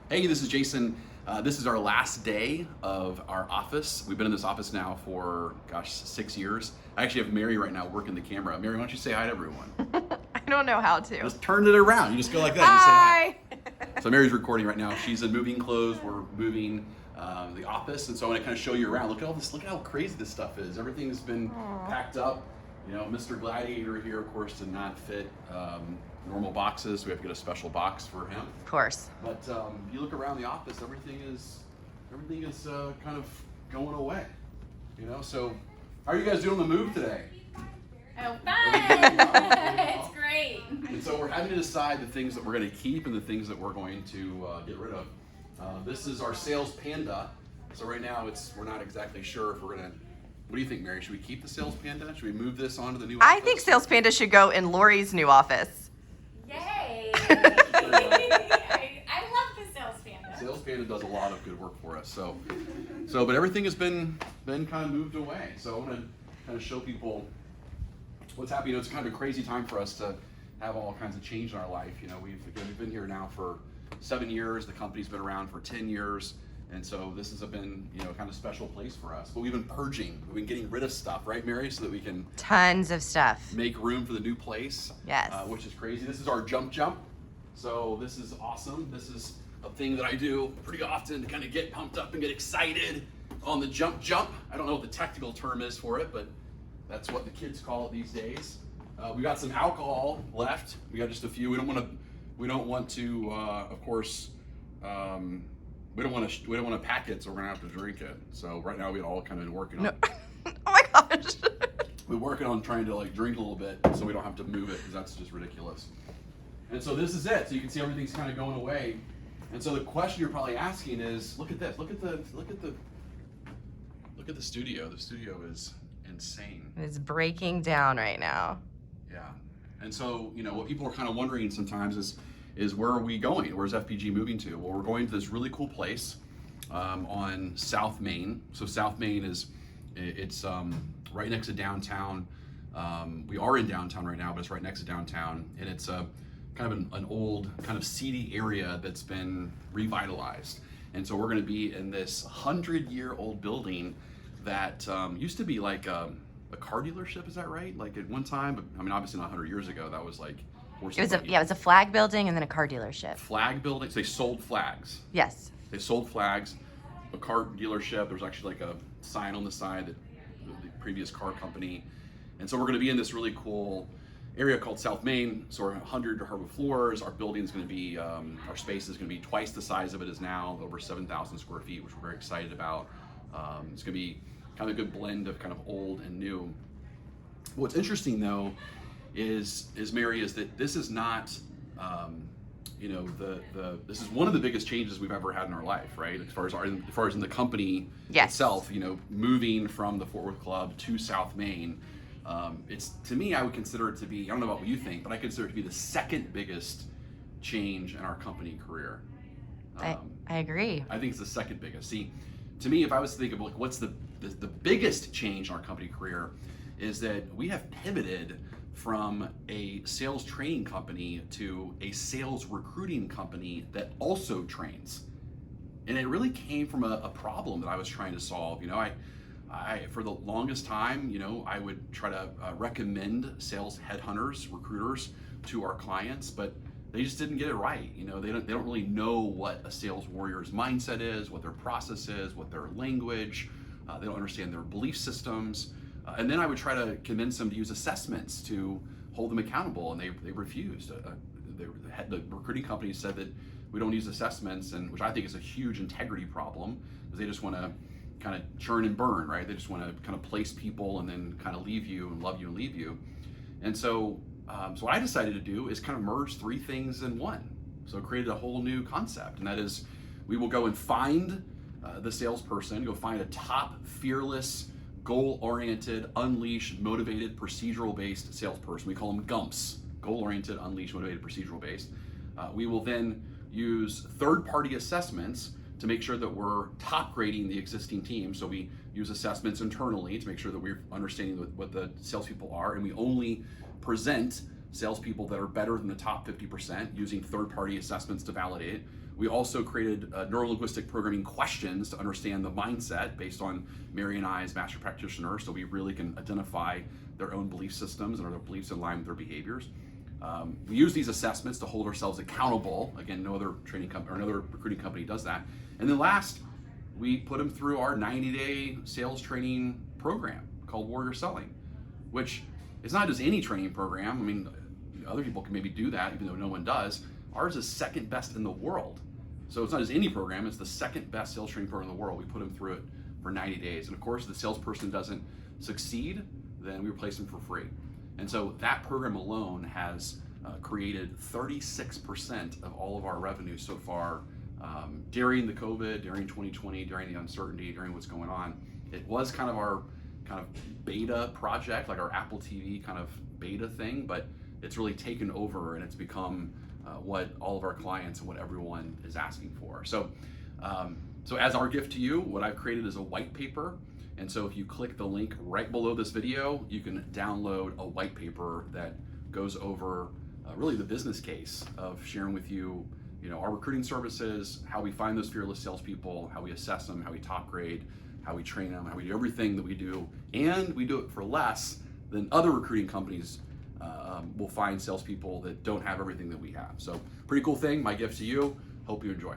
Hey, this is Jason. This is our last day of our office. We've been in this office now for, 6 years. I actually have Mary right now working the camera. Mary, why don't you say hi to everyone? I don't know how to. Just turn it around. You just go like that. You say hi. So Mary's recording right now. She's in moving clothes. We're moving the office, and so I want to kind of show you around. Look at all this. Look at how crazy this stuff is. Everything's been packed up. You know, Mr. Gladiator here, of course, did not fit normal boxes. We have to get a special box for him. Of course. But if you look around the office, everything is kind of going away. You know, so how are you guys doing on the move today? Oh, fun! It's great. And so we're having to decide the things that we're going to keep and the things that we're going to get rid of. This is our sales panda. So right now we're not exactly sure if we're going to. What do you think, Mary? Should we keep the sales panda? Should we move this onto the new office? I think Sales Panda should go in Lori's new office. Yay! I love the sales panda. Sales Panda does a lot of good work for us. But everything has been kind of moved away. So I want to kind of show people what's happening. You know, it's kind of a crazy time for us to have all kinds of change in our life. You know, we've been here now for 7 years. The company's been around for 10 years. And so this has been, kind of special place for us. But we've been purging. We've been getting rid of stuff, right, Mary? So that we can Tons of stuff. make room for the new place. Yes. Which is crazy. This is our jump. So this is awesome. This is a thing that I do pretty often to kind of get pumped up and get excited on the jump. I don't know what the technical term is for it, but that's what the kids call it these days. We got some alcohol left. We got just a few. We don't want to. Of course. We don't want to pack it, so we're gonna have to drink it. So right now we all kind of been working on. No. Oh my gosh. We're working on trying to drink a little bit, so we don't have to move it because that's just ridiculous. And so this is it. So you can see everything's kind of going away. And so the question you're probably asking is, look at this. Look at the studio. The studio is insane. It's breaking down right now. Yeah. And so what people are kind of wondering sometimes is where are we going? Where's FPG moving to? Well, we're going to this really cool place on South Main. So South Main it's right next to downtown. We are in downtown right now, but it's right next to downtown, and it's kind of an old, kind of seedy area that's been revitalized. And so we're going to be in this 100-year-old building that used to be like a car dealership. Is that right? Like at one time, but I mean, obviously not 100 years ago. That was like. It was a flag building and then a car dealership. Flag buildings. They sold flags. Yes. They sold flags. A car dealership. There was actually like a sign on the side that the previous car company. And so we're going to be in this really cool area called South Main. So we're 100 hardwood floors. Our building is going to be, our space is going to be twice the size of it is now, over 7,000 square feet, which we're very excited about. It's going to be kind of a good blend of kind of old and new. What's interesting though is Mary, is that this is not, this is one of the biggest changes we've ever had in our life, right? As far as in the company itself, moving from the Fort Worth Club to South Main, it's, to me, I would consider it to be, I don't know about what you think, but I consider it to be the second biggest change in our company career. I agree. I think it's the second biggest. See, to me, if I was to think of what's the biggest change in our company career, is that we have pivoted from a sales training company to a sales recruiting company that also trains. And it really came from a problem that I was trying to solve. I for the longest time, I would try to recommend sales headhunters, recruiters to our clients, but they just didn't get it right. They don't really know what a sales warrior's mindset is, what their process is, what their language. They don't understand their belief systems. And then I would try to convince them to use assessments to hold them accountable, and they refused. The recruiting company said that we don't use assessments, and which I think is a huge integrity problem, because they just want to kind of churn and burn, right? They just want to kind of place people and then kind of leave you and love you and leave you. And so what I decided to do is kind of merge three things in one. So I created a whole new concept, and that is we will go and find the salesperson, go find a top, fearless, goal-oriented, unleashed, motivated, procedural-based salesperson. We call them GUMPs, goal-oriented, unleashed, motivated, procedural-based. We will then use third-party assessments to make sure that we're top grading the existing team. So we use assessments internally to make sure that we're understanding what the salespeople are, and we only present salespeople that are better than the top 50% using third-party assessments to validate it. We also created neuro-linguistic programming questions to understand the mindset based on Mary and I as master practitioners, so we really can identify their own belief systems and their beliefs in line with their behaviors. We use these assessments to hold ourselves accountable. Again, no other training company or another recruiting company does that. And then last, we put them through our 90-day sales training program called Warrior Selling, which is not just any training program. I mean, other people can maybe do that, even though no one does. Ours is second best in the world. So it's not just any program, it's the second best sales training program in the world. We put them through it for 90 days. And of course, if the salesperson doesn't succeed, then we replace them for free. And so that program alone has created 36% of all of our revenue so far during the COVID, during 2020, during the uncertainty, during what's going on. It was kind of our beta project, like our Apple TV kind of beta thing, but it's really taken over and it's become what all of our clients and what everyone is asking for. So, so as our gift to you, what I've created is a white paper. And so if you click the link right below this video, you can download a white paper that goes over really the business case of sharing with you, our recruiting services, how we find those fearless salespeople, how we assess them, how we top grade, how we train them, how we do everything that we do, and we do it for less than other recruiting companies will find salespeople that don't have everything that we have. So pretty cool thing, my gift to you. Hope you enjoy.